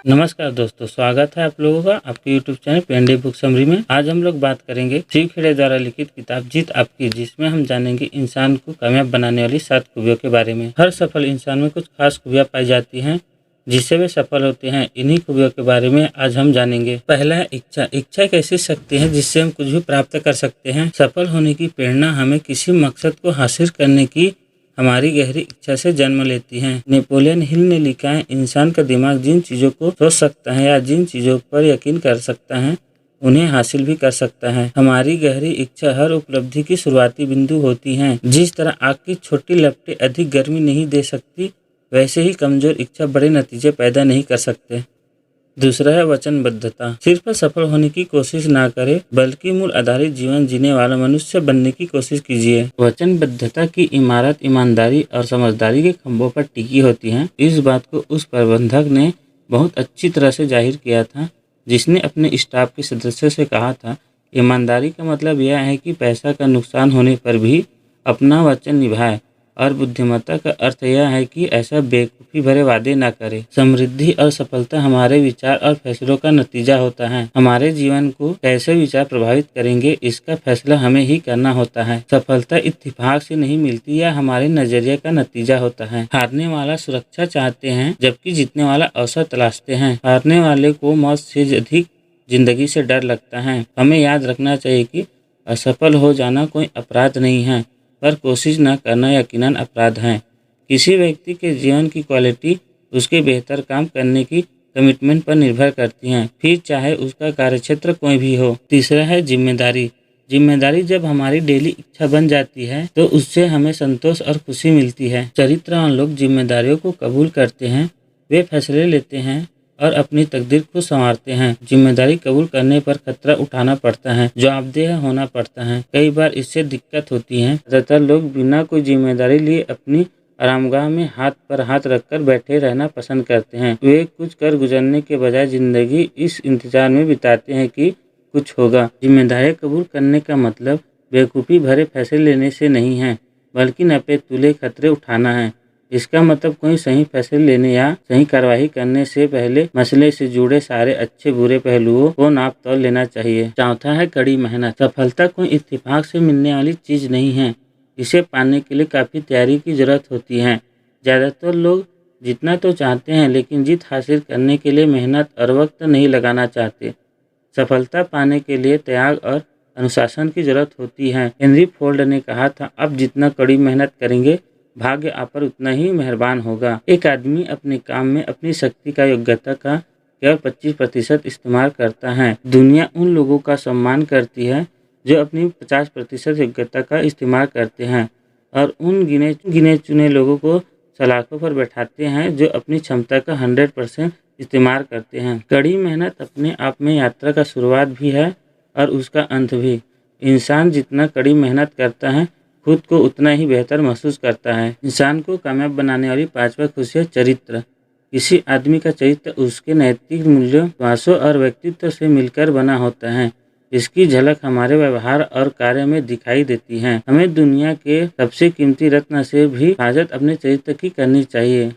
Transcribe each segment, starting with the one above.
नमस्कार दोस्तों, स्वागत है आप लोगों का आपके YouTube चैनल पेंडी बुक समरी में। आज हम लोग बात करेंगे शिव खेड़े द्वारा लिखित किताब जीत आपकी, जिसमें हम जानेंगे इंसान को कामयाब बनाने वाली 7 खूबियों के बारे में। हर सफल इंसान में कुछ खास खूबियां पाई जाती हैं जिससे वे सफल होते हैं। इन्हीं खूबियों के बारे में आज हम जानेंगे। पहला है इच्छा। इच्छा एक ऐसी शक्ति है जिससे हम कुछ भी प्राप्त कर सकते हैं। सफल होने की प्रेरणा हमें किसी मकसद को हासिल करने की हमारी गहरी इच्छा से जन्म लेती हैं। नेपोलियन हिल ने लिखा है, इंसान का दिमाग जिन चीज़ों को सोच सकता है या जिन चीज़ों पर यकीन कर सकता है उन्हें हासिल भी कर सकता है। हमारी गहरी इच्छा हर उपलब्धि की शुरुआती बिंदु होती है। जिस तरह आग की छोटी लपटें अधिक गर्मी नहीं दे सकती, वैसे ही कमजोर इच्छा बड़े नतीजे पैदा नहीं कर सकते। दूसरा है वचनबद्धता। सिर्फ सफल होने की कोशिश ना करें, बल्कि मूल आधारित जीवन जीने वाला मनुष्य बनने की कोशिश कीजिए। वचनबद्धता की इमारत ईमानदारी और समझदारी के खंभों पर टिकी होती है। इस बात को उस प्रबंधक ने बहुत अच्छी तरह से जाहिर किया था जिसने अपने स्टाफ के सदस्यों से कहा था, ईमानदारी का मतलब यह है कि पैसा का नुकसान होने पर भी अपना वचन निभाए, और बुद्धिमत्ता का अर्थ यह है कि ऐसा बेवकूफ़ी भरे वादे न करे। समृद्धि और सफलता हमारे विचार और फैसलों का नतीजा होता है। हमारे जीवन को कैसे विचार प्रभावित करेंगे, इसका फैसला हमें ही करना होता है। सफलता इत्तेफाक से नहीं मिलती, यह हमारे नजरिए का नतीजा होता है। हारने वाला सुरक्षा चाहते हैं, जबकि जीतने वाला अवसर तलाशते हैं। हारने वाले को मौत से अधिक जिंदगी से डर लगता है। हमें याद रखना चाहिए कि असफल हो जाना कोई अपराध नहीं है, पर कोशिश न करना यकीनन अपराध है। किसी व्यक्ति के जीवन की क्वालिटी उसके बेहतर काम करने की कमिटमेंट पर निर्भर करती हैं, फिर चाहे उसका कार्यक्षेत्र कोई भी हो। तीसरा है जिम्मेदारी। जिम्मेदारी जब हमारी डेली इच्छा बन जाती है तो उससे हमें संतोष और खुशी मिलती है। चरित्रवान लोग जिम्मेदारियों को कबूल करते हैं, वे फैसले लेते हैं और अपनी तकदीर को संवारते हैं। जिम्मेदारी कबूल करने पर खतरा उठाना पड़ता है, जवाबदेह होना पड़ता है। कई बार इससे दिक्कत होती है। ज़्यादातर लोग बिना कोई जिम्मेदारी लिए अपनी आरामगाह में हाथ पर हाथ रखकर बैठे रहना पसंद करते हैं। वे कुछ कर गुजरने के बजाय जिंदगी इस इंतजार में बिताते हैं कि कुछ होगा। जिम्मेदारी कबूल करने का मतलब बेवकूफ़ी भरे फैसले लेने से नहीं है, बल्कि नपे तुले खतरे उठाना है। इसका मतलब कोई सही फैसले लेने या सही कार्रवाई करने से पहले मसले से जुड़े सारे अच्छे बुरे पहलुओं को नाप तोल लेना चाहिए। चौथा है कड़ी मेहनत। सफलता कोई इत्तेफाक से मिलने वाली चीज़ नहीं है, इसे पाने के लिए काफ़ी तैयारी की ज़रूरत होती है। ज़्यादातर लोग जीतना तो चाहते हैं, लेकिन जीत हासिल करने के लिए मेहनत और वक्त नहीं लगाना चाहते। सफलता पाने के लिए त्याग और अनुशासन की ज़रूरत होती है। हेनरी फोर्ड ने कहा था, आप जितना कड़ी मेहनत करेंगे, भाग्य आप पर उतना ही मेहरबान होगा। एक आदमी अपने काम में अपनी शक्ति का योग्यता का केवल 25% इस्तेमाल करता है। दुनिया उन लोगों का सम्मान करती है जो अपनी 50% योग्यता का इस्तेमाल करते हैं, और उन गिने चुने लोगों को सलाखों पर बैठाते हैं जो अपनी क्षमता का 100% इस्तेमाल करते हैं। कड़ी मेहनत अपने आप में यात्रा का शुरुआत भी है और उसका अंत भी। इंसान जितना कड़ी मेहनत करता है, खुद को उतना ही बेहतर महसूस करता है। इंसान को कामयाब बनाने वाली 5वां खुशी चरित्र। किसी आदमी का चरित्र उसके नैतिक मूल्यों, विश्वासों और व्यक्तित्व से मिलकर बना होता है। इसकी झलक हमारे व्यवहार और कार्य में दिखाई देती है। हमें दुनिया के सबसे कीमती रत्न से भी हिफाजत अपने चरित्र की करनी चाहिए।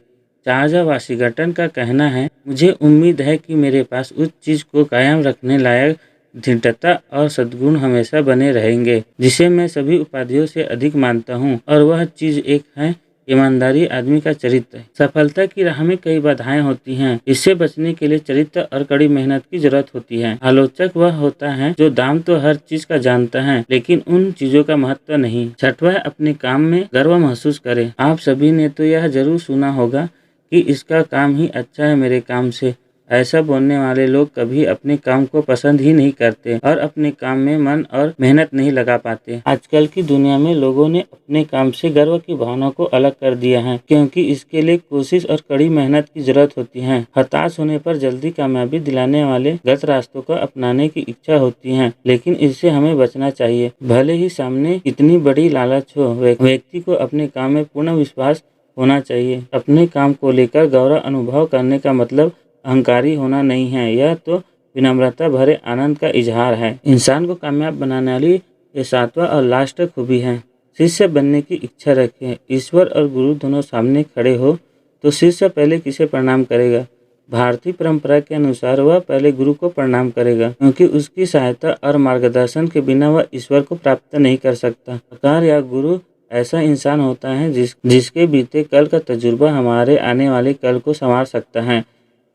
चार्ल्स वाशिंगटन का कहना है, मुझे उम्मीद है कि मेरे पास उस चीज़ को कायम रखने लायक दृढ़ता और सद्गुण हमेशा बने रहेंगे जिसे मैं सभी उपाधियों से अधिक मानता हूँ, और वह चीज़ एक है ईमानदारी आदमी का चरित्र। सफलता की राह में कई बाधाएं होती हैं, इससे बचने के लिए चरित्र और कड़ी मेहनत की जरूरत होती है। आलोचक वह होता है जो दाम तो हर चीज का जानता है, लेकिन उन चीजों का महत्व नहीं। छठवां, अपने काम में गर्व महसूस करे। आप सभी ने तो यह जरूर सुना होगा कि इसका काम ही अच्छा है मेरे काम से। ऐसा बोलने वाले लोग कभी अपने काम को पसंद ही नहीं करते और अपने काम में मन और मेहनत नहीं लगा पाते। आजकल की दुनिया में लोगों ने अपने काम से गर्व की भावना को अलग कर दिया है, क्योंकि इसके लिए कोशिश और कड़ी मेहनत की जरूरत होती है। हताश होने पर जल्दी कामयाबी दिलाने वाले गलत रास्तों को अपनाने की इच्छा होती है, लेकिन इससे हमें बचना चाहिए। भले ही सामने कितनी बड़ी लालच हो, व्यक्ति को अपने काम में पूर्ण विश्वास होना चाहिए। अपने काम को लेकर गौरव अनुभव करने का मतलब अहंकारी होना नहीं है, यह तो विनम्रता भरे आनंद का इजहार है। इंसान को कामयाब बनाने वाली ये 7वां और लास्ट खूबी है, शिष्य बनने की इच्छा रखें। ईश्वर और गुरु दोनों सामने खड़े हो तो शिष्य पहले किसे प्रणाम करेगा? भारतीय परंपरा के अनुसार वह पहले गुरु को प्रणाम करेगा, क्योंकि उसकी सहायता और मार्गदर्शन के बिना वह ईश्वर को प्राप्त नहीं कर सकता। सलाहकार या गुरु ऐसा इंसान होता है जिसके बीते कल का तजुर्बा हमारे आने वाले कल को संवार सकता है।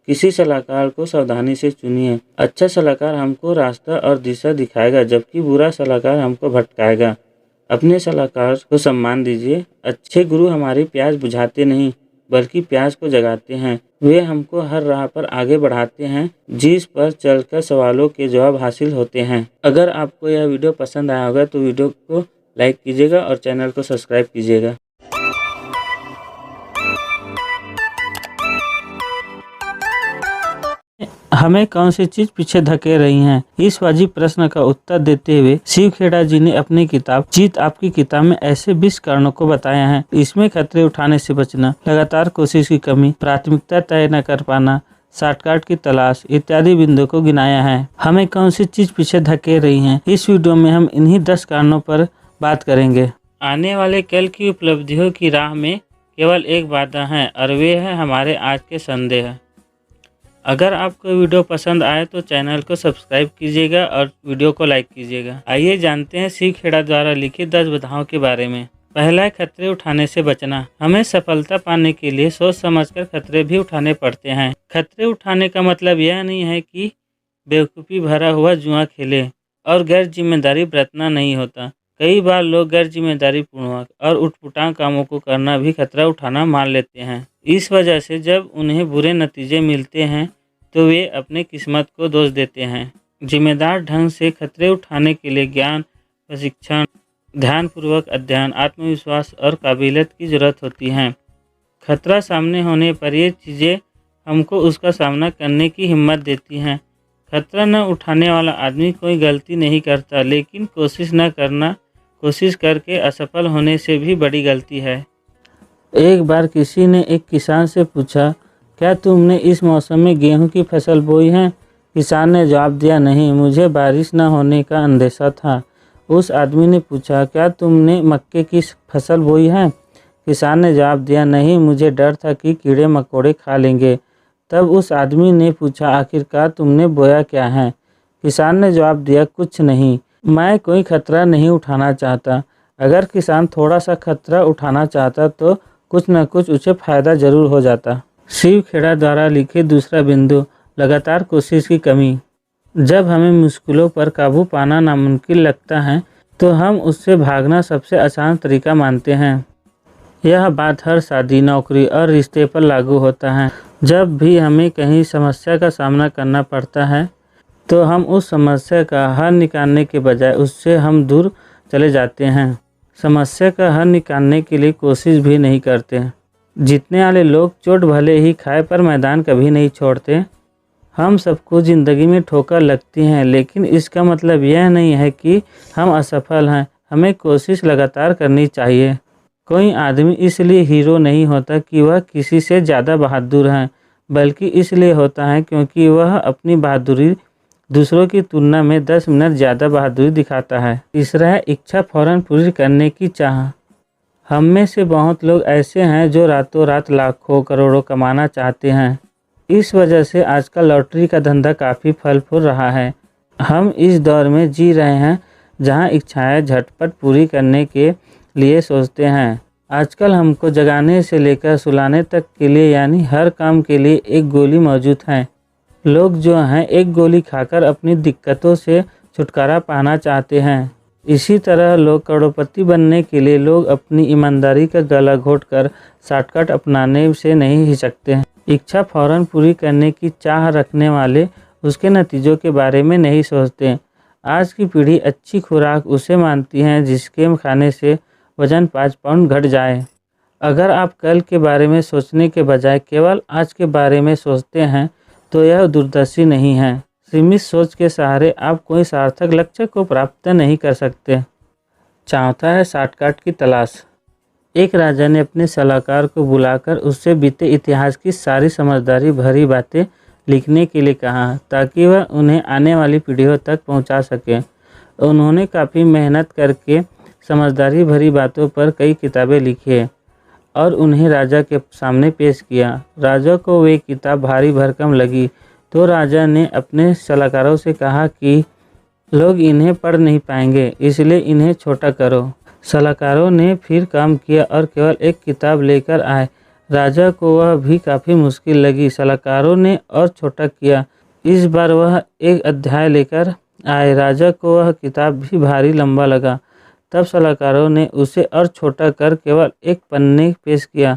किसी सलाहकार को सावधानी से चुनिए। अच्छा सलाहकार हमको रास्ता और दिशा दिखाएगा, जबकि बुरा सलाहकार हमको भटकाएगा। अपने सलाहकार को सम्मान दीजिए। अच्छे गुरु हमारी प्यास बुझाते नहीं, बल्कि प्यास को जगाते हैं। वे हमको हर राह पर आगे बढ़ाते हैं, जिस पर चलकर सवालों के जवाब हासिल होते हैं। अगर आपको यह वीडियो पसंद आया होगा तो वीडियो को लाइक कीजिएगा और चैनल को सब्सक्राइब कीजिएगा। हमें कौन सी चीज पीछे धकेल रही है? इस वाजिब प्रश्न का उत्तर देते हुए शिव खेड़ा जी ने अपनी किताब जीत आपकी किताब में ऐसे 20 कारणों को बताया है। इसमें खतरे उठाने से बचना, लगातार कोशिश की कमी, प्राथमिकता तय न कर पाना, शॉर्टकट की तलाश इत्यादि बिंदुओं को गिनाया है। हमें कौन सी चीज पीछे धकेल रही है? इस वीडियो में हम इन्हीं 10 कारणों पर बात करेंगे। आने वाले कल की उपलब्धियों की राह में केवल एक बाधा है और वे है हमारे आज के संदेह। अगर आपको वीडियो पसंद आए तो चैनल को सब्सक्राइब कीजिएगा और वीडियो को लाइक कीजिएगा। आइए जानते हैं शिव खेड़ा द्वारा लिखित 10 बाधाओं के बारे में। पहला है खतरे उठाने से बचना। हमें सफलता पाने के लिए सोच समझकर खतरे भी उठाने पड़ते हैं। खतरे उठाने का मतलब यह नहीं है कि बेवकूफ़ी भरा हुआ जुआ खेले और गैर जिम्मेदारी बरतना नहीं होता। कई बार लोग गैर जिम्मेदारी पूर्वक और उटपटांग कामों को करना भी खतरा उठाना मान लेते हैं। इस वजह से जब उन्हें बुरे नतीजे मिलते हैं तो वे अपने किस्मत को दोष देते हैं। जिम्मेदार ढंग से खतरे उठाने के लिए ज्ञान, प्रशिक्षण, ध्यानपूर्वक अध्ययन, आत्मविश्वास और काबिलियत की जरूरत होती है। खतरा सामने होने पर ये चीज़ें हमको उसका सामना करने की हिम्मत देती हैं। खतरा न उठाने वाला आदमी कोई गलती नहीं करता, लेकिन कोशिश करके असफल होने से भी बड़ी गलती है। एक बार किसी ने एक किसान से पूछा, क्या तुमने इस मौसम में गेहूं की फसल बोई है? किसान ने जवाब दिया, नहीं, मुझे बारिश न होने का अंदेशा था। उस आदमी ने पूछा, क्या तुमने मक्के की फसल बोई है? किसान ने जवाब दिया, नहीं, मुझे डर था कि कीड़े मकोड़े खा लेंगे। तब उस आदमी ने पूछा, आखिरकार तुमने बोया क्या है? किसान ने जवाब दिया, कुछ नहीं, मैं कोई खतरा नहीं उठाना चाहता। अगर किसान थोड़ा सा खतरा उठाना चाहता तो कुछ न कुछ उसे फायदा जरूर हो जाता। शिव खेड़ा द्वारा लिखे दूसरा बिंदु, लगातार कोशिश की कमी। जब हमें मुश्किलों पर काबू पाना नामुमकिन लगता है तो हम उससे भागना सबसे आसान तरीका मानते हैं। यह बात हर शादी, नौकरी और रिश्ते पर लागू होता है। जब भी हमें कहीं समस्या का सामना करना पड़ता है तो हम उस समस्या का हल निकालने के बजाय उससे हम दूर चले जाते हैं। समस्या का हल निकालने के लिए कोशिश भी नहीं करते। जीतने वाले लोग चोट भले ही खाए पर मैदान कभी नहीं छोड़ते। हम सबको ज़िंदगी में ठोकर लगती हैं, लेकिन इसका मतलब यह नहीं है कि हम असफल हैं। हमें कोशिश लगातार करनी चाहिए। कोई आदमी इसलिए हीरो नहीं होता कि वह किसी से ज़्यादा बहादुर है, बल्कि इसलिए होता है क्योंकि वह अपनी बहादुरी दूसरों की तुलना में 10 मिनट ज़्यादा बहादुरी दिखाता है। तीसरा है इच्छा फौरन पूरी करने की चाह। हम में से बहुत लोग ऐसे हैं जो रातों रात लाखों करोड़ों कमाना चाहते हैं। इस वजह से आजकल लॉटरी का धंधा काफ़ी फल फूल रहा है। हम इस दौर में जी रहे हैं जहां इच्छाएं झटपट पूरी करने के लिए सोचते हैं। आजकल हमको जगाने से लेकर सुलाने तक के लिए यानी हर काम के लिए एक गोली मौजूद है। लोग जो हैं एक गोली खाकर अपनी दिक्कतों से छुटकारा पाना चाहते हैं। इसी तरह लोग करोड़पति बनने के लिए लोग अपनी ईमानदारी का गला घोटकर शॉर्टकट अपनाने से नहीं हिचकते हैं। इच्छा फौरन पूरी करने की चाह रखने वाले उसके नतीजों के बारे में नहीं सोचते। आज की पीढ़ी अच्छी खुराक उसे मानती है जिसके खाने से वजन 5 पाउंड घट जाए। अगर आप कल के बारे में सोचने के बजाय केवल आज के बारे में सोचते हैं तो यह दूरदर्शी नहीं है। सीमित सोच के सहारे आप कोई सार्थक लक्ष्य को प्राप्त नहीं कर सकते। चौथा है शॉर्टकट की तलाश। एक राजा ने अपने सलाहकार को बुलाकर उससे बीते इतिहास की सारी समझदारी भरी बातें लिखने के लिए कहा ताकि वह उन्हें आने वाली पीढ़ियों तक पहुंचा सके। उन्होंने काफ़ी मेहनत करके समझदारी भरी बातों पर कई किताबें लिखी। और उन्हें राजा के सामने पेश किया। राजा को वे किताब भारी भरकम लगी तो राजा ने अपने सलाहकारों से कहा कि लोग इन्हें पढ़ नहीं पाएंगे, इसलिए इन्हें छोटा करो। सलाहकारों ने फिर काम किया और केवल एक किताब लेकर आए। राजा को वह भी काफ़ी मुश्किल लगी। सलाहकारों ने और छोटा किया। इस बार वह एक अध्याय लेकर आए। राजा को वह किताब भी भारी लंबा लगा। तब सलाहकारों ने उसे और छोटा कर केवल एक पन्ने पेश किया,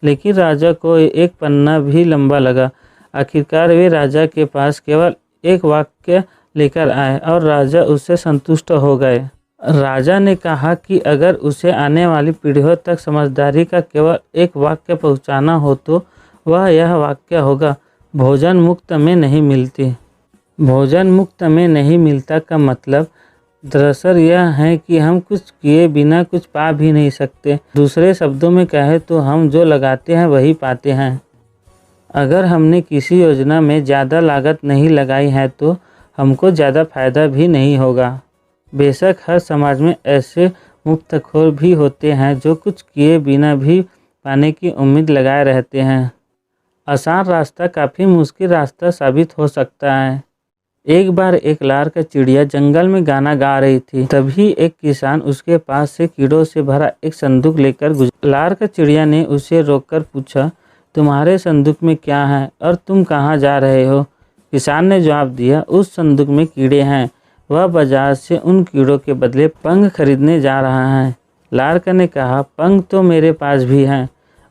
लेकिन राजा को एक पन्ना भी लंबा लगा। आखिरकार वे राजा के पास केवल एक वाक्य लेकर आए और राजा उससे संतुष्ट हो गए। राजा ने कहा कि अगर उसे आने वाली पीढ़ियों तक समझदारी का केवल एक वाक्य पहुंचाना हो तो वह यह वाक्य होगा, भोजन मुफ्त में नहीं मिलती। भोजन मुफ्त में नहीं मिलता का मतलब दरअसल यह है कि हम कुछ किए बिना कुछ पा भी नहीं सकते। दूसरे शब्दों में कहें तो हम जो लगाते हैं वही पाते हैं। अगर हमने किसी योजना में ज़्यादा लागत नहीं लगाई है तो हमको ज़्यादा फायदा भी नहीं होगा। बेशक हर समाज में ऐसे मुफ्तखोर भी होते हैं जो कुछ किए बिना भी पाने की उम्मीद लगाए रहते हैं। आसान रास्ता काफ़ी मुश्किल रास्ता साबित हो सकता है। एक बार एक लार का चिड़िया जंगल में गाना गा रही थी। तभी एक किसान उसके पास से कीड़ों से भरा एक संदूक लेकर गुजरा। लार का चिड़िया ने उसे रोककर पूछा, तुम्हारे संदूक में क्या है और तुम कहाँ जा रहे हो? किसान ने जवाब दिया, उस संदूक में कीड़े हैं। वह बाजार से उन कीड़ों के बदले पंख खरीदने जा रहा है। लार्क ने कहा, पंख तो मेरे पास भी हैं,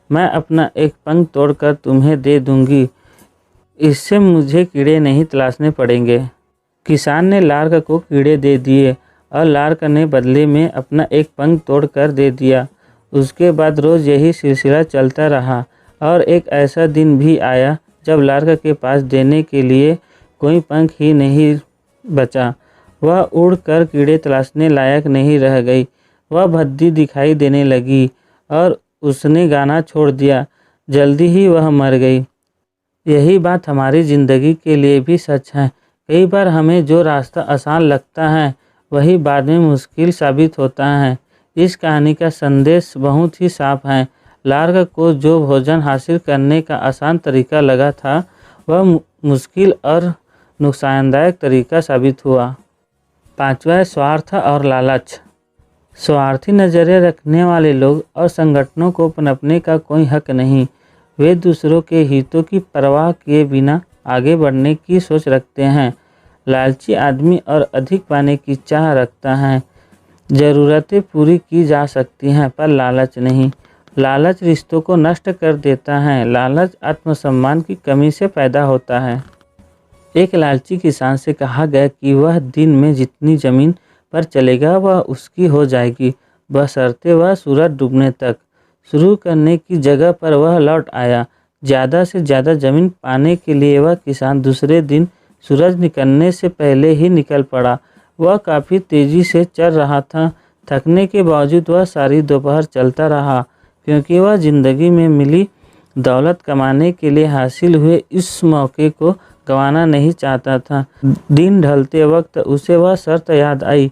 मैं अपना एक पंख तोड़कर तुम्हें दे दूंगी, इससे मुझे कीड़े नहीं तलाशने पड़ेंगे। किसान ने लार्क को कीड़े दे दिए और लार्क ने बदले में अपना एक पंख तोड़कर दे दिया। उसके बाद रोज़ यही सिलसिला चलता रहा और एक ऐसा दिन भी आया जब लार्क के पास देने के लिए कोई पंख ही नहीं बचा। वह उड़कर कीड़े तलाशने लायक नहीं रह गई। वह भद्दी दिखाई देने लगी और उसने गाना छोड़ दिया। जल्दी ही वह मर गई। यही बात हमारी ज़िंदगी के लिए भी सच है। कई बार हमें जो रास्ता आसान लगता है वही बाद में मुश्किल साबित होता है। इस कहानी का संदेश बहुत ही साफ है। लार्क को जो भोजन हासिल करने का आसान तरीका लगा था वह मुश्किल और नुकसानदायक तरीका साबित हुआ। पांचवा है स्वार्थ और लालच। स्वार्थी नज़रिया रखने वाले लोग और संगठनों को पनपने का कोई हक नहीं। वे दूसरों के हितों की परवाह किए बिना आगे बढ़ने की सोच रखते हैं। लालची आदमी और अधिक पाने की चाह रखता है। ज़रूरतें पूरी की जा सकती हैं पर लालच नहीं। लालच रिश्तों को नष्ट कर देता है। लालच आत्मसम्मान की कमी से पैदा होता है। एक लालची किसान से कहा गया कि वह दिन में जितनी ज़मीन पर चलेगा वह उसकी हो जाएगी, बशर्ते वह सूरज डूबने तक। शुरू करने की जगह पर वह लौट आया। ज़्यादा से ज़्यादा ज़मीन पाने के लिए वह किसान दूसरे दिन सूरज निकलने से पहले ही निकल पड़ा। वह काफ़ी तेज़ी से चल रहा था। थकने के बावजूद वह सारी दोपहर चलता रहा, क्योंकि वह ज़िंदगी में मिली दौलत कमाने के लिए हासिल हुए इस मौके को गंवाना नहीं चाहता था। दिन ढलते वक्त उसे वह शर्त याद आई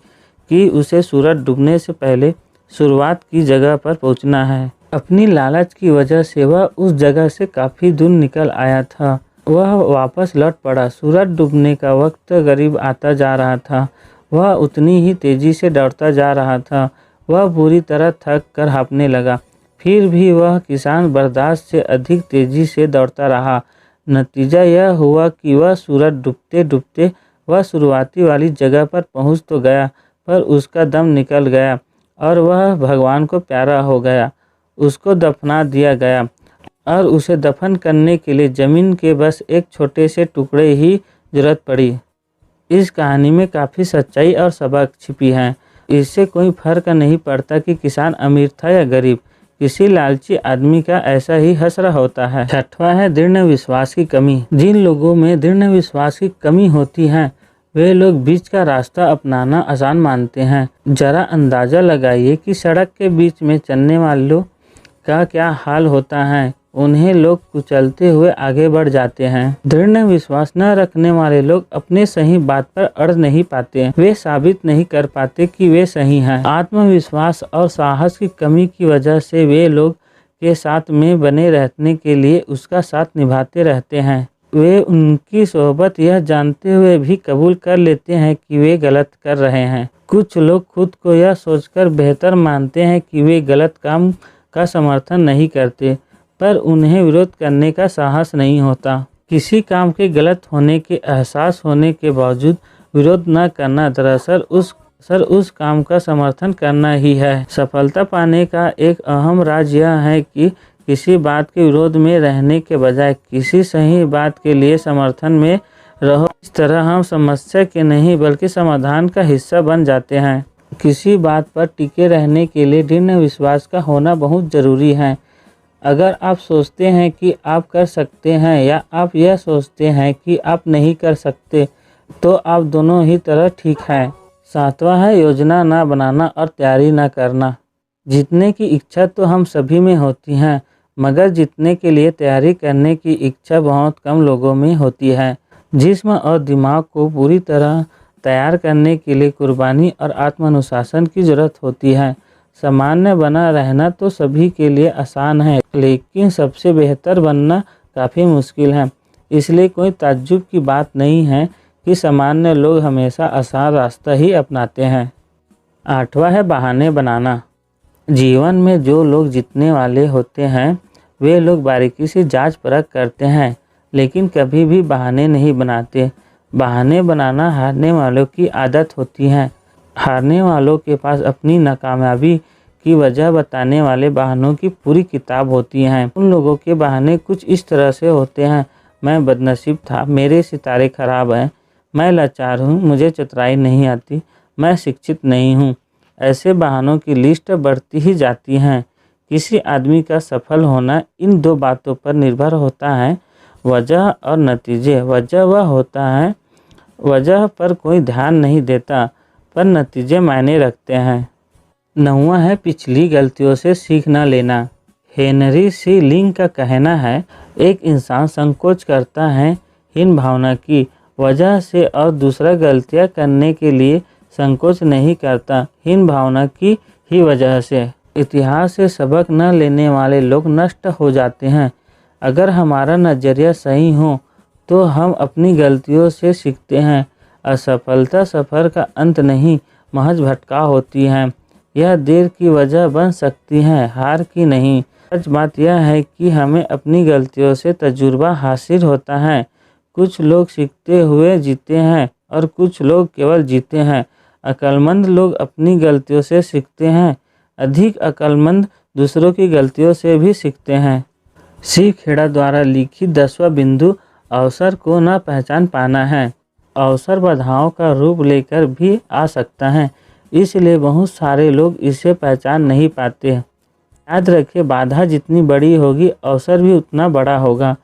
कि उसे सूरज डूबने से पहले शुरुआत की जगह पर पहुंचना है। अपनी लालच की वजह से वह उस जगह से काफ़ी दूर निकल आया था। वह वापस लौट पड़ा। सूरज डूबने का वक्त करीब आता जा रहा था। वह उतनी ही तेज़ी से दौड़ता जा रहा था। वह बुरी तरह थक कर हाँफने लगा। फिर भी वह किसान बर्दाश्त से अधिक तेज़ी से दौड़ता रहा। नतीजा यह हुआ कि वह सूरज डूबते डूबते वह शुरुआती वाली जगह पर पहुंच तो गया, पर उसका दम निकल गया और वह भगवान को प्यारा हो गया। उसको दफना दिया गया और उसे दफन करने के लिए ज़मीन के बस एक छोटे से टुकड़े ही ज़रूरत पड़ी। इस कहानी में काफ़ी सच्चाई और सबक छिपी है। इससे कोई फर्क नहीं पड़ता कि किसान अमीर था या गरीब, किसी लालची आदमी का ऐसा ही हश्र होता है। छठवां है दृढ़ विश्वास की कमी। जिन लोगों में दृढ़ विश्वास की कमी होती है वे लोग बीच का रास्ता अपनाना आसान मानते हैं। जरा अंदाज़ा लगाइए कि सड़क के बीच में चलने वालों का क्या हाल होता है। उन्हें लोग कुचलते हुए आगे बढ़ जाते हैं। दृढ़ विश्वास न रखने वाले लोग अपने सही बात पर अड़ नहीं पाते। वे साबित नहीं कर पाते कि वे सही हैं। आत्मविश्वास और साहस की कमी की वजह से वे लोग के साथ में बने रहने के लिए उसका साथ निभाते रहते हैं। वे उनकी सोहबत यह जानते हुए भी कबूल कर लेते हैं कि वे गलत कर रहे हैं। कुछ लोग खुद को यह सोचकर बेहतर मानते हैं कि वे गलत काम का समर्थन नहीं करते, पर उन्हें विरोध करने का साहस नहीं होता। किसी काम के गलत होने के एहसास होने के बावजूद विरोध न करना दरअसल उस काम का समर्थन करना ही है। सफलता पाने का एक अहम राज यह है कि किसी बात के विरोध में रहने के बजाय किसी सही बात के लिए समर्थन में रहो। इस तरह हम समस्या के नहीं बल्कि समाधान का हिस्सा बन जाते हैं। किसी बात पर टिके रहने के लिए दृढ़ विश्वास का होना बहुत ज़रूरी है। अगर आप सोचते हैं कि आप कर सकते हैं या आप यह सोचते हैं कि आप नहीं कर सकते, तो आप दोनों ही तरह ठीक हैं। 7वां है योजना ना बनाना और तैयारी ना करना। जीतने की इच्छा तो हम सभी में होती है, मगर जीतने के लिए तैयारी करने की इच्छा बहुत कम लोगों में होती है। जिस्म और दिमाग को पूरी तरह तैयार करने के लिए कुर्बानी और आत्मानुशासन की ज़रूरत होती है। सामान्य बना रहना तो सभी के लिए आसान है, लेकिन सबसे बेहतर बनना काफ़ी मुश्किल है। इसलिए कोई ताज्जुब की बात नहीं है कि सामान्य लोग हमेशा आसान रास्ता ही अपनाते हैं। 8वां है बहाने बनाना। जीवन में जो लोग जीतने वाले होते हैं वे लोग बारीकी से जांच परख करते हैं, लेकिन कभी भी बहाने नहीं बनाते। बहाने बनाना हारने वालों की आदत होती है। हारने वालों के पास अपनी नाकामयाबी की वजह बताने वाले बहानों की पूरी किताब होती है। उन लोगों के बहाने कुछ इस तरह से होते हैं: मैं बदनसीब था, मेरे सितारे खराब हैं, मैं लाचार हूँ, मुझे चतुराई नहीं आती, मैं शिक्षित नहीं हूँ। ऐसे बहानों की लिस्ट बढ़ती ही जाती है। किसी आदमी का सफल होना इन दो बातों पर निर्भर होता है, वजह और नतीजे। वजह वह होता है, वजह पर कोई ध्यान नहीं देता, पर नतीजे मायने रखते हैं। 9वां है पिछली गलतियों से सीख न लेना। हेनरी सी लिंग का कहना है, एक इंसान संकोच करता है हीन भावना की वजह से और दूसरा गलतियां करने के लिए संकोच नहीं करता हीन भावना की ही वजह से। इतिहास से सबक न लेने वाले लोग नष्ट हो जाते हैं। अगर हमारा नज़रिया सही हो तो हम अपनी गलतियों से सीखते हैं। असफलता सफ़र का अंत नहीं, महज भटकाव होती है। यह देर की वजह बन सकती है, हार की नहीं। सच बात यह है कि हमें अपनी गलतियों से तजुर्बा हासिल होता है। कुछ लोग सीखते हुए जीते हैं और कुछ लोग केवल जीते हैं। अक्लमंद लोग अपनी गलतियों से सीखते हैं, अधिक अक्लमंद दूसरों की गलतियों से भी सीखते हैं। सी खेड़ा द्वारा लिखित 10वां बिंदु अवसर को न पहचान पाना है। अवसर बाधाओं का रूप लेकर भी आ सकता है, इसलिए बहुत सारे लोग इसे पहचान नहीं पाते। याद रखिए, बाधा जितनी बड़ी होगी अवसर भी उतना बड़ा होगा।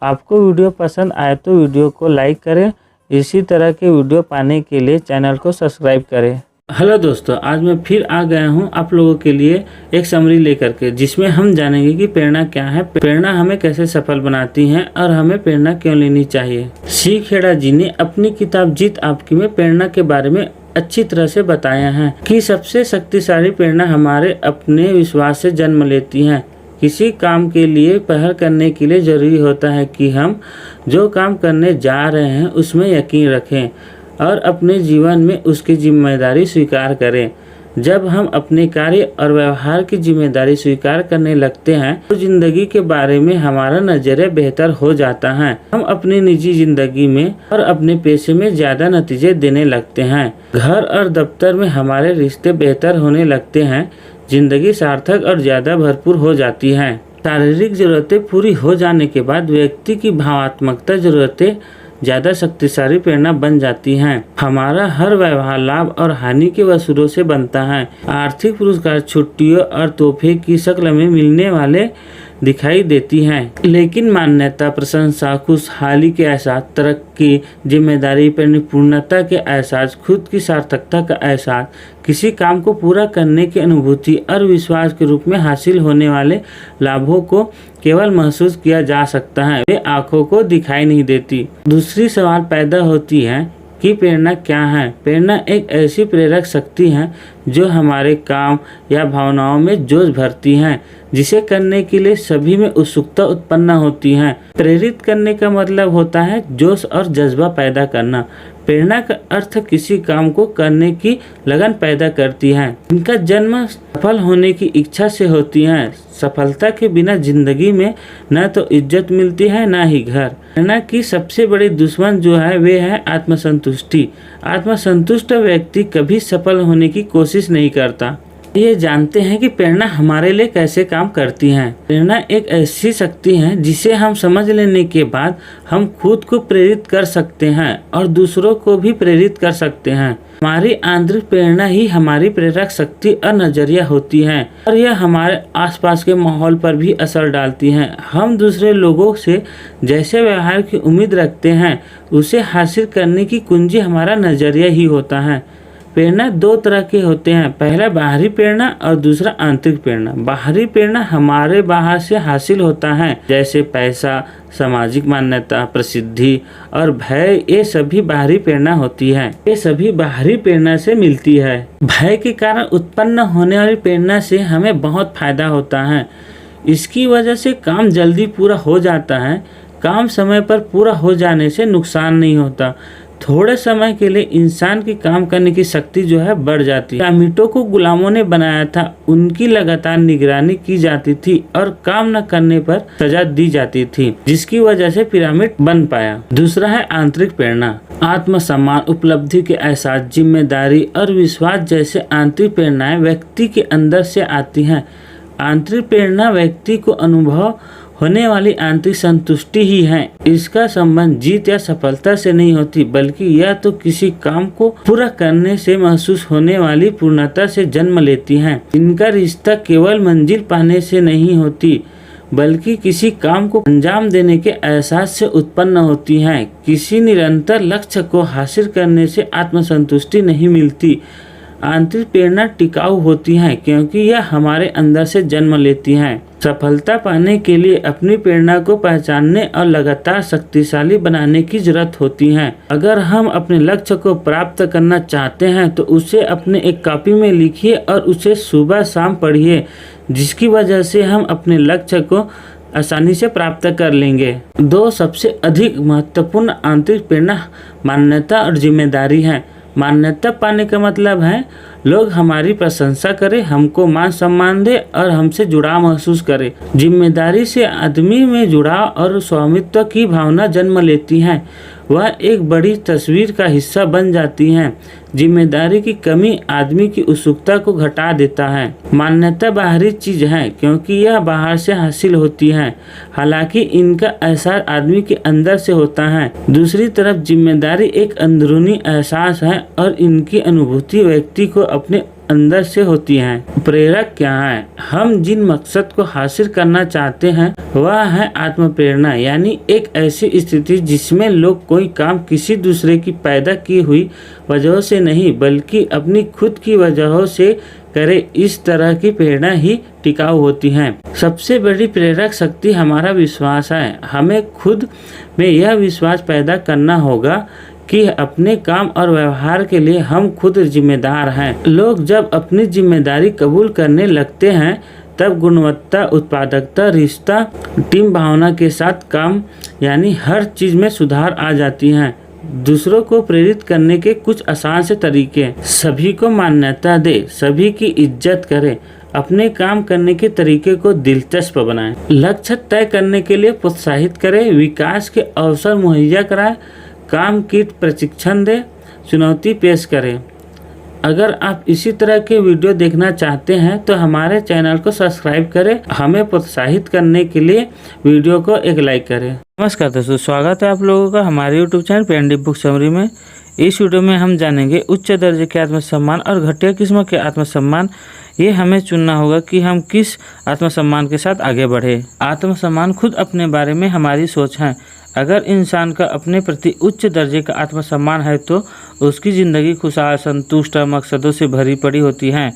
आपको वीडियो पसंद आए तो वीडियो को लाइक करें। इसी तरह के वीडियो पाने के लिए चैनल को सब्सक्राइब करें। हेलो दोस्तों, आज मैं फिर आ गया हूं आप लोगों के लिए एक समरी लेकर के, जिसमें हम जानेंगे कि प्रेरणा क्या है, प्रेरणा हमें कैसे सफल बनाती है और हमें प्रेरणा क्यों लेनी चाहिए। सी खेड़ा जी ने अपनी किताब जीत आपकी में प्रेरणा के बारे में अच्छी तरह से बताया है कि सबसे शक्तिशाली प्रेरणा हमारे अपने विश्वास से जन्म लेती है। किसी काम के लिए पहल करने के लिए जरूरी होता है कि हम जो काम करने जा रहे हैं उसमें यकीन रखें और अपने जीवन में उसकी जिम्मेदारी स्वीकार करें। जब हम अपने कार्य और व्यवहार की जिम्मेदारी स्वीकार करने लगते हैं तो जिंदगी के बारे में हमारा नजरिया बेहतर हो जाता है। हम अपनी निजी जिंदगी में और अपने पेशे में ज्यादा नतीजे देने लगते हैं। घर और दफ्तर में हमारे रिश्ते बेहतर होने लगते हैं। जिंदगी सार्थक और ज्यादा भरपूर हो जाती है। शारीरिक जरूरतें पूरी हो जाने के बाद व्यक्ति की भावात्मकता जरूरतें ज्यादा शक्तिशाली प्रेरणा बन जाती हैं। हमारा हर व्यवहार लाभ और हानि के वसूलों से बनता है। आर्थिक पुरस्कार छुट्टियों और तोहफे की शक्ल में मिलने वाले दिखाई देती हैं, लेकिन मान्यता, प्रशंसा, खुशहाली के एहसास, तरक्की, जिम्मेदारी, परिपूर्णता के एहसास, खुद की सार्थकता का एहसास, किसी काम को पूरा करने की अनुभूति और विश्वास के रूप में हासिल होने वाले लाभों को केवल महसूस किया जा सकता है, वे आंखों को दिखाई नहीं देती। दूसरी सवाल पैदा होती है कि प्रेरणा क्या है। प्रेरणा एक ऐसी प्रेरक शक्ति है जो हमारे काम या भावनाओं में जोश भरती है, जिसे करने के लिए सभी में उत्सुकता उत्पन्न होती है। प्रेरित करने का मतलब होता है जोश और जज्बा पैदा करना। प्रेरणा का अर्थ किसी काम को करने की लगन पैदा करती है। इनका जन्म सफल होने की इच्छा से होती है। सफलता के बिना जिंदगी में न तो इज्जत मिलती है न ही घर। प्रेरणा की सबसे बड़ी दुश्मन जो है वे है आत्मसंतुष्टि। आत्मसंतुष्ट व्यक्ति कभी सफल होने की कोशिश नहीं करता। ये जानते हैं कि प्रेरणा हमारे लिए कैसे काम करती है। प्रेरणा एक ऐसी शक्ति है जिसे हम समझ लेने के बाद हम खुद को प्रेरित कर सकते हैं और दूसरों को भी प्रेरित कर सकते हैं। हमारी आंतरिक प्रेरणा ही हमारी प्रेरक शक्ति और नजरिया होती है और यह हमारे आसपास के माहौल पर भी असर डालती है। हम दूसरे लोगों से जैसे व्यवहार की उम्मीद रखते हैं उसे हासिल करने की कुंजी हमारा नजरिया ही होता है। प्रेरणा दो तरह के होते हैं, पहला बाहरी प्रेरणा और दूसरा आंतरिक प्रेरणा। बाहरी प्रेरणा हमारे बाहर से हासिल होता है, जैसे पैसा, सामाजिक मान्यता, प्रसिद्धि और भय। ये सभी बाहरी प्रेरणा होती है। ये सभी बाहरी प्रेरणा से मिलती है। भय के कारण उत्पन्न होने वाली प्रेरणा से हमें बहुत फायदा होता है। इसकी वजह से काम जल्दी पूरा हो जाता है। काम समय पर पूरा हो जाने से नुकसान नहीं होता। थोड़े समय के लिए इंसान की काम करने की शक्ति जो है बढ़ जाती है। पिरामिडों को गुलामों ने बनाया था, उनकी लगातार निगरानी की जाती थी और काम न करने पर सजा दी जाती थी, जिसकी वजह से पिरामिड बन पाया। दूसरा है आंतरिक प्रेरणा। आत्मसम्मान, उपलब्धि के एहसास, जिम्मेदारी और विश्वास जैसे आंतरिक प्रेरणाएं व्यक्ति के अंदर से आती हैं। आंतरिक प्रेरणा व्यक्ति को अनुभव होने वाली आंतरिक संतुष्टि ही है। इसका संबंध जीत या सफलता से नहीं होती, बल्कि यह तो किसी काम को पूरा करने से महसूस होने वाली पूर्णता से जन्म लेती है। इनका रिश्ता केवल मंजिल पाने से नहीं होती, बल्कि किसी काम को अंजाम देने के एहसास से उत्पन्न होती है। किसी निरंतर लक्ष्य को हासिल करने से आत्मसंतुष्टि नहीं मिलती। आंतरिक प्रेरणा टिकाऊ होती है क्योंकि यह हमारे अंदर से जन्म लेती है। सफलता पाने के लिए अपनी प्रेरणा को पहचानने और लगातार शक्तिशाली बनाने की जरूरत होती है। अगर हम अपने लक्ष्य को प्राप्त करना चाहते हैं तो उसे अपने एक कॉपी में लिखिए और उसे सुबह शाम पढ़िए, जिसकी वजह से हम अपने लक्ष्य को आसानी से प्राप्त कर लेंगे। दो सबसे अधिक महत्वपूर्ण आंतरिक प्रेरणा मान्यता और जिम्मेदारी है। मान्यता पाने का मतलब है लोग हमारी प्रशंसा करें, हमको मान सम्मान दे और हमसे जुड़ाव महसूस करे। जिम्मेदारी से आदमी में जुड़ाव और स्वामित्व की भावना जन्म लेती है। वह एक बड़ी तस्वीर का हिस्सा बन जाती है। जिम्मेदारी की कमी आदमी की उत्सुकता को घटा देता है। मान्यता बाहरी चीज है क्योंकि यह बाहर से हासिल होती है, हालांकि इनका एहसास आदमी के अंदर से होता है। दूसरी तरफ जिम्मेदारी एक अंदरूनी एहसास है और इनकी अनुभूति व्यक्ति को अपने अंदर से होती है। प्रेरक क्या है? हम जिन मकसद को हासिल करना चाहते हैं वह है आत्म प्रेरणा, यानी एक ऐसी स्थिति जिसमें लोग कोई काम किसी दूसरे की पैदा की हुई वजहों से नहीं बल्कि अपनी खुद की वजहों से करे। इस तरह की प्रेरणा ही टिकाऊ होती है। सबसे बड़ी प्रेरक शक्ति हमारा विश्वास है। हमें खुद में यह विश्वास पैदा करना होगा कि अपने काम और व्यवहार के लिए हम खुद जिम्मेदार हैं। लोग जब अपनी जिम्मेदारी कबूल करने लगते हैं तब गुणवत्ता, उत्पादकता, रिश्ता, टीम भावना के साथ काम यानी हर चीज में सुधार आ जाती है। दूसरों को प्रेरित करने के कुछ आसान से तरीके: सभी को मान्यता दे, सभी की इज्जत करे, अपने काम करने के तरीके को दिलचस्प बनाएं, लक्ष्य तय करने के लिए प्रोत्साहित करें, विकास के अवसर मुहैया कराएं, काम की प्रशिक्षण दे, चुनौती पेश करें। अगर आप इसी तरह के वीडियो देखना चाहते हैं तो हमारे चैनल को सब्सक्राइब करें। हमें प्रोत्साहित करने के लिए वीडियो को एक लाइक करें। नमस्कार दोस्तों, स्वागत है आप लोगों का हमारे यूट्यूब चैनल पेंडी बुक समरी में। इस वीडियो में हम जानेंगे उच्च दर्जे के आत्मसम्मान और घटिया किस्म के आत्मसम्मान। ये हमें चुनना होगा कि हम किस आत्मसम्मान के साथ आगे बढ़े। आत्मसम्मान खुद अपने बारे में हमारी सोच है। अगर इंसान का अपने प्रति उच्च दर्जे का आत्मसम्मान है तो उसकी ज़िंदगी खुशहाल, संतुष्ट और मकसदों से भरी पड़ी होती है।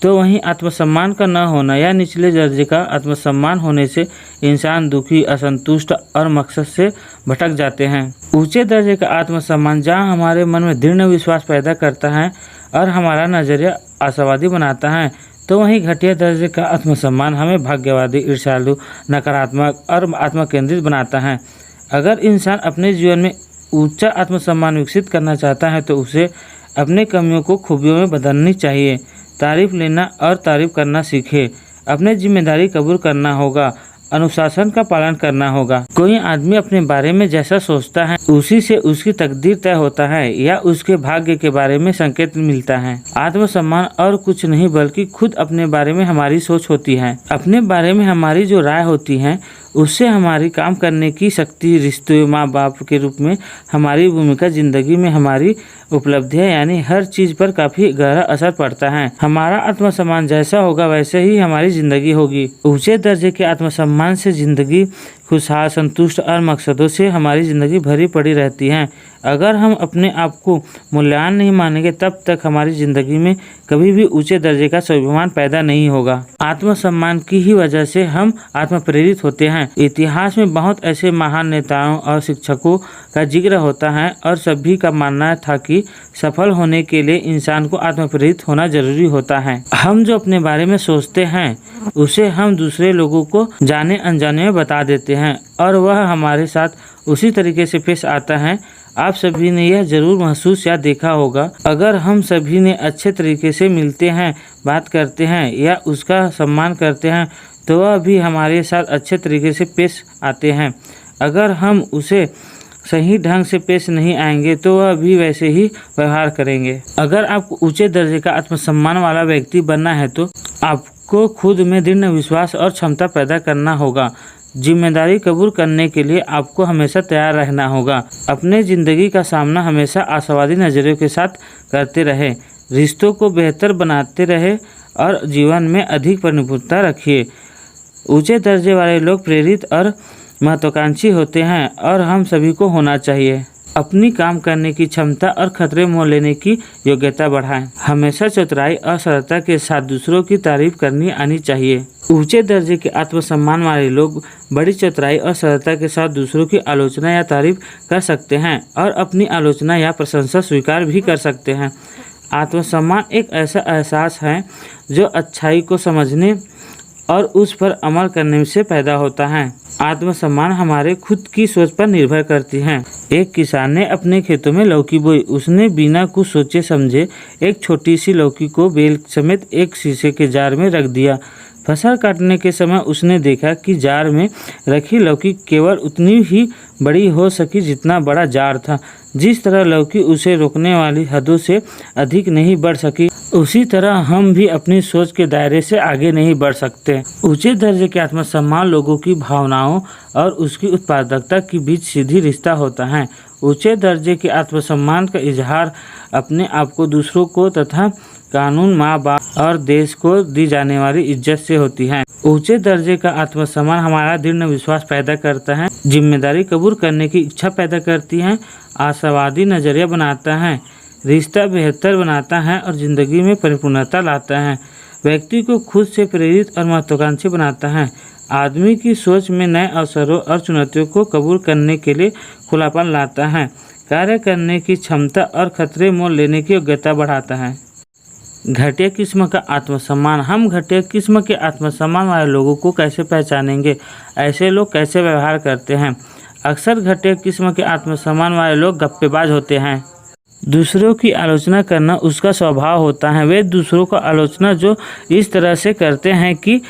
तो वहीं आत्मसम्मान का न होना या निचले दर्जे का आत्मसम्मान होने से इंसान दुखी, असंतुष्ट और मकसद से भटक जाते हैं। ऊंचे दर्जे का आत्मसम्मान जहां हमारे मन में दृढ़ विश्वास पैदा करता है और हमारा नजरिया आशावादी बनाता है, तो वहीं घटिया दर्जे का आत्मसम्मान हमें भाग्यवादी, ईर्ष्यालु, नकारात्मक और आत्मकेंद्रित बनाता है। अगर इंसान अपने जीवन में ऊंचा आत्मसम्मान विकसित करना चाहता है तो उसे अपने कमियों को खूबियों में बदलनी चाहिए। तारीफ लेना और तारीफ करना सीखे। अपने जिम्मेदारी कबूल करना होगा, अनुशासन का पालन करना होगा। कोई आदमी अपने बारे में जैसा सोचता है उसी से उसकी तकदीर तय होता है या उसके भाग्य के बारे में संकेत मिलता है। आत्मसम्मान और कुछ नहीं बल्कि खुद अपने बारे में हमारी सोच होती है। अपने बारे में हमारी जो राय होती है उससे हमारी काम करने की शक्ति, रिश्तों, माँ बाप के रूप में हमारी भूमिका, जिंदगी में हमारी उपलब्धियां यानी हर चीज पर काफी गहरा असर पड़ता है। हमारा आत्मसम्मान जैसा होगा वैसे ही हमारी जिंदगी होगी। ऊंचे दर्जे के आत्मसम्मान से जिंदगी खुशहाल, संतुष्ट और मकसदों से हमारी ज़िंदगी भरी पड़ी रहती है। अगर हम अपने आप को मूल्यवान नहीं मानेंगे तब तक हमारी ज़िंदगी में कभी भी ऊंचे दर्जे का स्वाभिमान पैदा नहीं होगा। आत्मसम्मान की ही वजह से हम आत्मप्रेरित होते हैं। इतिहास में बहुत ऐसे महान नेताओं और शिक्षकों का जिक्र होता है और सभी का मानना था कि सफल होने के लिए इंसान को आत्मप्रेरित होना जरूरी होता है। हम जो अपने बारे में सोचते हैं उसे हम दूसरे लोगों को जाने अनजाने में बता देते हैं और वह हमारे साथ उसी तरीके से पेश आता है। आप सभी ने यह जरूर महसूस या देखा होगा, अगर हम सभी ने अच्छे तरीके से मिलते हैं, बात करते हैं या उसका सम्मान करते हैं तो वह भी हमारे साथ अच्छे तरीके से पेश आते हैं। अगर हम उसे सही ढंग से पेश नहीं आएंगे तो वह भी वैसे ही व्यवहार करेंगे। अगर आपको ऊंचे दर्जे का आत्मसम्मान वाला व्यक्ति बनना है तो आपको खुद में दृढ़ विश्वास और क्षमता पैदा करना होगा। जिम्मेदारी कबूल करने के लिए आपको हमेशा तैयार रहना होगा। अपने ज़िंदगी का सामना हमेशा आशावादी नज़रियों के साथ करते रहे, रिश्तों को बेहतर बनाते रहे और जीवन में अधिक परिपक्वता रखिए। ऊंचे दर्जे वाले लोग प्रेरित और महत्वाकांक्षी होते हैं और हम सभी को होना चाहिए। अपनी काम करने की क्षमता और खतरे मोल लेने की योग्यता बढ़ाएं। हमेशा चतुराई और सरलता के साथ दूसरों की तारीफ करनी आनी चाहिए। ऊंचे दर्जे के आत्मसम्मान वाले लोग बड़ी चतुराई और सरलता के साथ दूसरों की आलोचना या तारीफ कर सकते हैं और अपनी आलोचना या प्रशंसा स्वीकार भी कर सकते हैं। आत्मसम्मान एक ऐसा एहसास है जो अच्छाई को समझने और उस पर अमल करने से पैदा होता है। आत्मसम्मान हमारे खुद की सोच पर निर्भर करती है। एक किसान ने अपने खेतों में लौकी बोई। उसने बिना कुछ सोचे समझे एक छोटी सी लौकी को बेल समेत एक शीशे के जार में रख दिया। फसल काटने के समय उसने देखा कि जार में रखी लौकी केवल उतनी ही बड़ी हो सकी जितना बड़ा जार था। जिस तरह लौकी उसे रोकने वाली हदों से अधिक नहीं बढ़ सकी, उसी तरह हम भी अपनी सोच के दायरे से आगे नहीं बढ़ सकते। ऊंचे दर्जे के आत्मसम्मान लोगों की भावनाओं और उसकी उत्पादकता के बीच सीधी रिश्ता होता है। ऊंचे दर्जे के आत्मसम्मान का इजहार अपने आप को दूसरों को तथा कानून, माँ बाप और देश को दी जाने वाली इज्जत से होती है। ऊंचे दर्जे का आत्मसम्मान हमारा दृढ़ विश्वास पैदा करता है, जिम्मेदारी कबूल करने की इच्छा पैदा करती है, आशावादी नजरिया बनाता है, रिश्ता बेहतर बनाता है और जिंदगी में परिपूर्णता लाता है। व्यक्ति को खुद से प्रेरित और महत्वाकांक्षी बनाता है। आदमी की सोच में नए अवसरों और चुनौतियों को कबूल करने के लिए खुलापन लाता है, कार्य करने की क्षमता और खतरे मोल लेने की योग्यता बढ़ाता है। घटिया किस्म का आत्मसम्मान। हम घटिया किस्म के आत्मसम्मान वाले लोगों को कैसे पहचानेंगे? ऐसे लोग कैसे व्यवहार करते हैं? अक्सर घटिया किस्म के आत्मसम्मान वाले लोग गप्पेबाज होते हैं। दूसरों की आलोचना करना उसका स्वभाव होता है। वे दूसरों का आलोचना जो इस तरह से करते हैं कि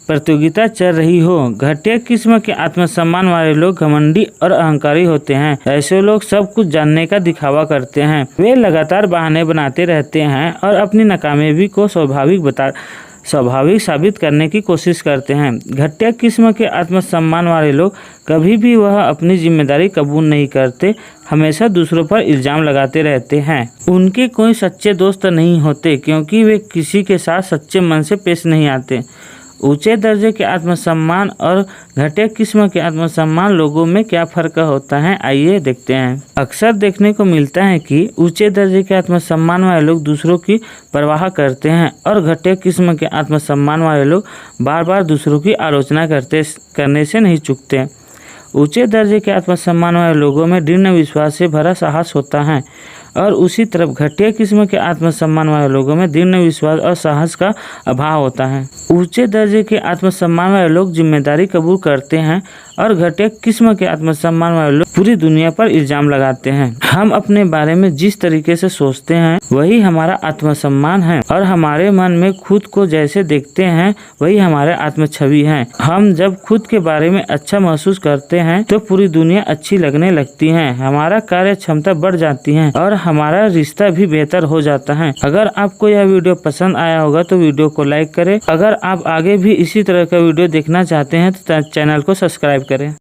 प्रतियोगिता चल रही हो। घटिया किस्म के आत्मसम्मान वाले लोग घमंडी और अहंकारी होते हैं। ऐसे लोग सब कुछ जानने का दिखावा करते हैं। वे लगातार बहाने बनाते रहते हैं और अपनी नाकामयाबी को स्वाभाविक साबित करने की कोशिश करते हैं। घटिया किस्म के आत्मसम्मान वाले लोग कभी भी वह अपनी जिम्मेदारी कबूल नहीं करते, हमेशा दूसरों पर इल्जाम लगाते रहते हैं। उनके कोई सच्चे दोस्त नहीं होते क्योंकि वे किसी के साथ सच्चे मन से पेश नहीं आते। ऊंचे दर्जे के आत्मसम्मान और घटिया किस्म के आत्मसम्मान लोगों में क्या फ़र्क होता है, आइए देखते हैं। अक्सर देखने को मिलता है कि ऊंचे दर्जे के आत्मसम्मान वाले लोग दूसरों की परवाह करते हैं और घटिया किस्म के आत्मसम्मान वाले लोग बार बार दूसरों की आलोचना करने से नहीं चूकते। ऊंचे दर्जे के आत्मसम्मान वाले लोगों में दृढ़ विश्वास से भरा साहस होता है और उसी तरफ घटिया किस्म के आत्मसम्मान वाले लोगों में दृढ़ विश्वास और साहस का अभाव होता है। ऊंचे दर्जे के आत्मसम्मान वाले लोग जिम्मेदारी कबूल करते हैं और घटिया किस्म के आत्मसम्मान वाले लोग पूरी दुनिया पर इल्जाम लगाते हैं। हम अपने बारे में जिस तरीके से सोचते हैं वही हमारा आत्मसम्मान है और हमारे मन में खुद को जैसे देखते हैं वही हमारे आत्मछवि है। हम जब खुद के बारे में अच्छा महसूस करते हैं तो पूरी दुनिया अच्छी लगने लगती है, हमारा कार्य क्षमता बढ़ जाती है और हमारा रिश्ता भी बेहतर हो जाता है। अगर आपको यह वीडियो पसंद आया होगा तो वीडियो को लाइक करें। अगर आप आगे भी इसी तरह का वीडियो देखना चाहते हैं तो चैनल को सब्सक्राइब करें।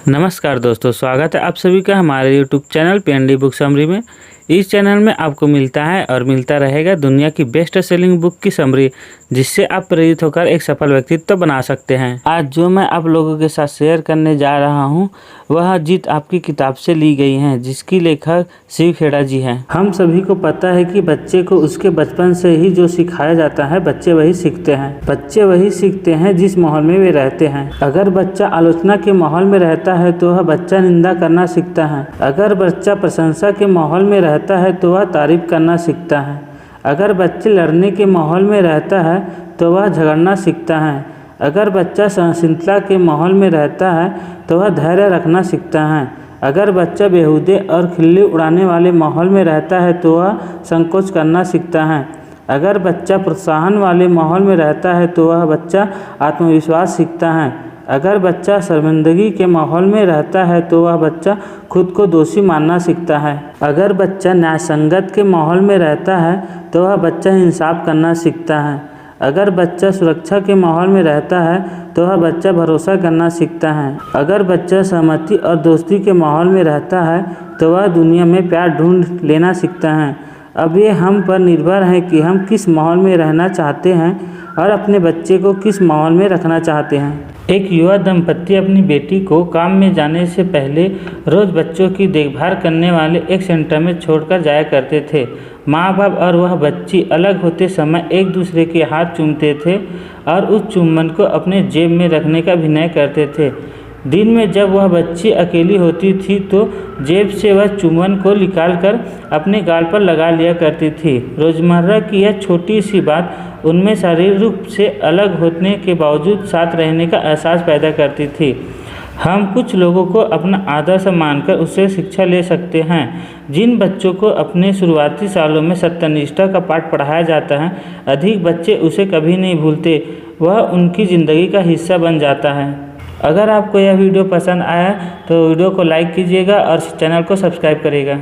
नमस्कार दोस्तों, स्वागत है आप सभी का हमारे YouTube channel PND book summary में। इस चैनल में आपको मिलता है और मिलता रहेगा दुनिया की बेस्ट सेलिंग बुक की समरी, जिससे आप प्रेरित होकर एक सफल व्यक्तित्व बना सकते हैं। आज जो मैं आप लोगों के साथ शेयर करने जा रहा हूं वह जीत आपकी किताब से ली गई है, जिसकी लेखक शिव खेड़ा जी हैं। हम सभी को पता है कि बच्चे को उसके बचपन से ही जो सिखाया जाता है बच्चे वही सीखते हैं। बच्चे वही सीखते हैं जिस माहौल में वे रहते हैं। अगर बच्चा आलोचना के माहौल में रहता है तो वह बच्चा निंदा करना सीखता है। अगर बच्चा प्रशंसा के माहौल में रहता है तो वह तारीफ करना सीखता है। अगर बच्चे लड़ने के माहौल में रहता है तो वह झगड़ना सीखता है। अगर बच्चा सहनशीलता के माहौल में रहता है तो वह धैर्य रखना सीखता है। अगर बच्चा बेहूदे और खिल्ली उड़ाने वाले माहौल में रहता है तो वह संकोच करना सीखता है। अगर बच्चा प्रोत्साहन वाले माहौल में रहता है तो वह बच्चा आत्मविश्वास सीखता है। अगर बच्चा शर्मिंदगी के माहौल में रहता है तो वह बच्चा खुद को दोषी मानना सीखता है। अगर बच्चा न्यायसंगत के माहौल में रहता है तो वह बच्चा इंसाफ करना सीखता है। अगर बच्चा सुरक्षा के माहौल में रहता है तो वह बच्चा भरोसा करना सीखता है। अगर बच्चा सहमति और दोस्ती के माहौल में रहता है तो वह दुनिया में प्यार ढूंढ लेना सीखता है। अब ये हम पर निर्भर है कि हम किस माहौल में रहना चाहते हैं और अपने बच्चे को किस माहौल में रखना चाहते हैं। एक युवा दंपति अपनी बेटी को काम में जाने से पहले रोज बच्चों की देखभाल करने वाले एक सेंटर में छोड़कर जाया करते थे। माँ बाप और वह बच्ची अलग होते समय एक दूसरे के हाथ चूमते थे और उस चुम्बन को अपने जेब में रखने का अभिनय करते थे। दिन में जब वह बच्ची अकेली होती थी तो जेब से वह चुम्बन को निकालकर अपने गाल पर लगा लिया करती थी। रोज़मर्रा की यह छोटी सी बात उनमें शारीरिक रूप से अलग होने के बावजूद साथ रहने का एहसास पैदा करती थी। हम कुछ लोगों को अपना आदर्श मानकर उससे शिक्षा ले सकते हैं। जिन बच्चों को अपने शुरुआती सालों में सत्यनिष्ठा का पाठ पढ़ाया जाता है, अधिक बच्चे उसे कभी नहीं भूलते, वह उनकी ज़िंदगी का हिस्सा बन जाता है। अगर आपको यह वीडियो पसंद आया तो वीडियो को लाइक कीजिएगा और चैनल को सब्सक्राइब करिएगा।